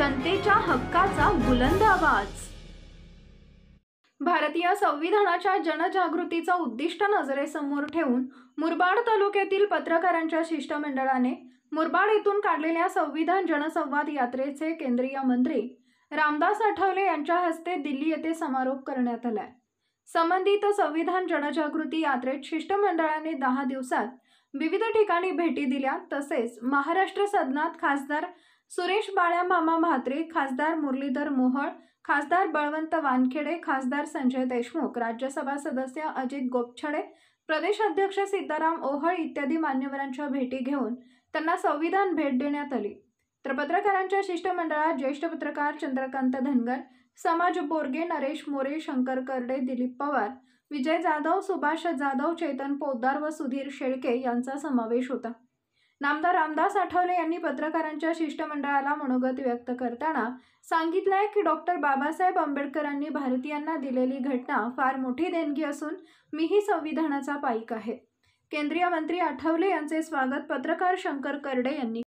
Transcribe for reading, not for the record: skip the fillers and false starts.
जनतेच्या हक्काचा बुलंद आवाज। भारतीय संविधानाच्या जनजागृतीचा उद्दिष्ट नजरेसमोर ठेवून मुरबाड तालुक्यातील पत्रकारांच्या शिष्टमंडळाने मुरबाड येथून काढलेल्या संविधान जनसंवाद यात्रेचे केंद्रीय मंत्री रामदास आठवले यांच्या हस्ते दिल्ली येथे समारोप करण्यात आला। संबंधित संविधान जनजागृती यात्रेत शिष्टमंडळाने 10 दिवसात विविध ठिकाणी भेटी दिल्या। तसेच महाराष्ट्र सदनात खासदार सुरेश बाळ्या मामा म्हात्रे, खासदार मुरलीधर मोहोळ, खासदार बळवंत वानखेडे, खासदार संजय देशमुख, राज्यसभा सदस्य अजित गोपछडे, प्रदेश अध्यक्ष सीताराम ओहळ इत्यादी मान्यवरांच्या भेटी घेऊन त्यांना संविधान भेट देण्यात आली। तर पत्रकारांच्या शिष्टमंडळात ज्येष्ठ पत्रकार चंद्रकांत धनगर, समाज बोरगे, नरेश मोरे, शंकर करडे, दिलीप पवार, विजय जाधव, सुभाष जाधव, चेतन पोद्दार व सुधीर शेळके यांचा समावेश होता। नामदार रामदास आठवले यांनी पत्रकारांच्या शिष्टमंडळाला मनोगत व्यक्त करताना सांगितले की डॉक्टर बाबासाहेब आंबेडकरांनी भारतीयांना दिलेली घटना फार मोठी देणगी असून मीही संविधानाचा पाईक आहे। केंद्रीय मंत्री आठवले यांचे स्वागत पत्रकार शंकर करडे यांनी